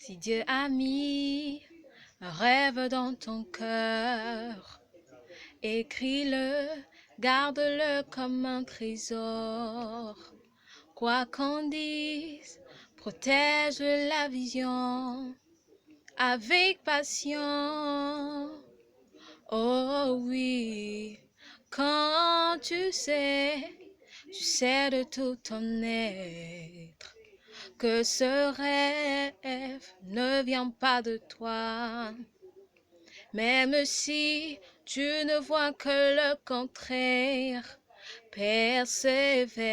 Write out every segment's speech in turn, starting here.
Si Dieu a mis un rêve dans ton cœur, écris-le, garde-le comme un trésor. Quoi qu'on dise, protège la vision avec passion. Oh oui, quand tu sais de tout ton être, que ce rêve ne vient pas de toi. Même si tu ne vois que le contraire, persévère.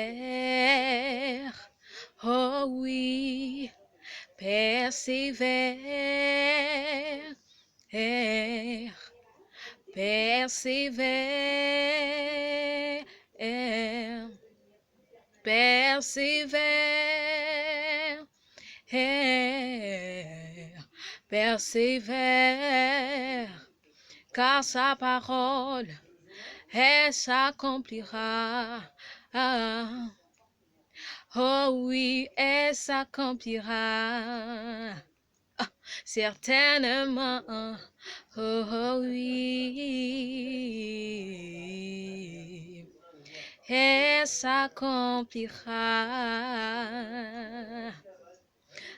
Oh oui, persévère. Persévère. Persévère. Persévère. Car sa parole, elle s'accomplira. Oh oui, elle s'accomplira. Certainement. Oh oui, elle s'accomplira.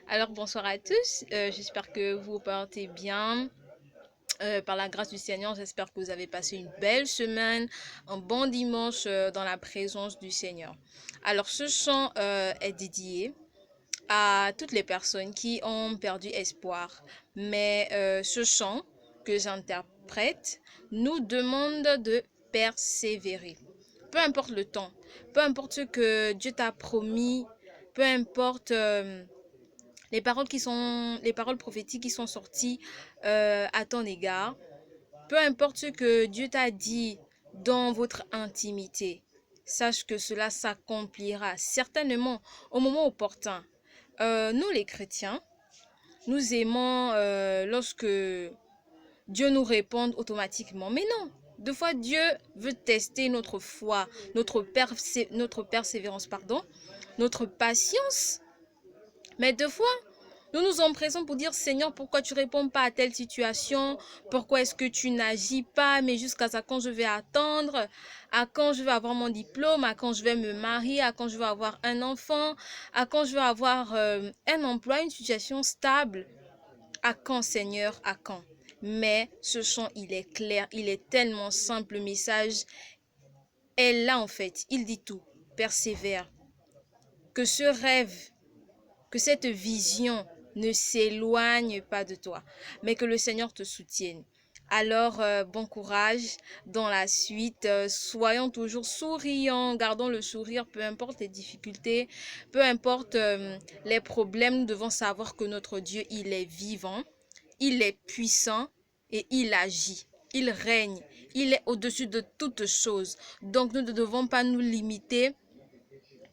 Alors bonsoir à tous, j'espère que vous portez bien. Par la grâce du Seigneur, j'espère que vous avez passé une belle semaine, un bon dimanche dans la présence du Seigneur. Alors ce chant est dédié à toutes les personnes qui ont perdu espoir. Mais ce chant que j'interprète nous demande de persévérer. Peu importe le temps, peu importe ce que Dieu t'a promis, peu importe les paroles prophétiques qui sont sorties à ton égard, peu importe ce que Dieu t'a dit dans votre intimité, sache que cela s'accomplira certainement au moment opportun. Nous les chrétiens, nous aimons lorsque Dieu nous répond automatiquement. Mais non, deux fois Dieu veut tester notre foi, notre persévérance, notre patience. Mais deux fois, nous nous empressons pour dire, Seigneur, pourquoi tu ne réponds pas à telle situation? Pourquoi est-ce que tu n'agis pas? Mais jusqu'à quand je vais attendre? À quand je vais avoir mon diplôme? À quand je vais me marier? À quand je vais avoir un enfant? À quand je vais avoir un emploi, une situation stable? À quand, Seigneur? À quand? Mais ce chant, il est clair, il est tellement simple, le message est là en fait. Il dit tout. Persévère. Que ce rêve, que cette vision ne s'éloigne pas de toi, mais que le Seigneur te soutienne. Alors, bon courage dans la suite. Soyons toujours souriants, gardons le sourire, peu importe les difficultés, peu importe les problèmes. Nous devons savoir que notre Dieu, il est vivant, il est puissant et il agit. Il règne, il est au-dessus de toutes choses. Donc, nous ne devons pas nous limiter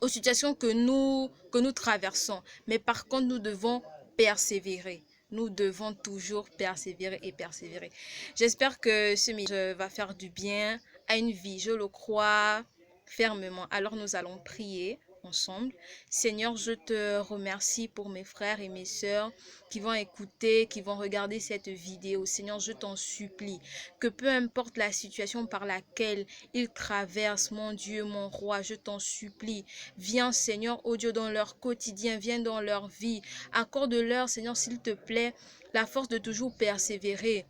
aux situations que nous traversons. Mais par contre, nous devons persévérer. Nous devons toujours persévérer et persévérer. J'espère que ce message va faire du bien à une vie. Je le crois fermement. Alors nous allons prier ensemble. Seigneur, je te remercie pour mes frères et mes sœurs qui vont écouter, qui vont regarder cette vidéo. Seigneur, je t'en supplie que peu importe la situation par laquelle ils traversent, mon Dieu, mon roi, je t'en supplie. Viens, Seigneur, oh Dieu, dans leur quotidien, viens dans leur vie. Accorde-leur, Seigneur, s'il te plaît, la force de toujours persévérer.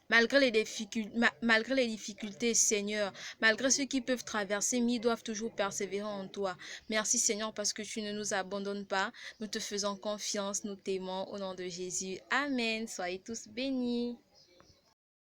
Malgré les difficultés, Seigneur, malgré ceux qui peuvent traverser, mais ils doivent toujours persévérer en toi. Merci, Seigneur, parce que tu ne nous abandonnes pas. Nous te faisons confiance, nous t'aimons au nom de Jésus. Amen. Soyez tous bénis.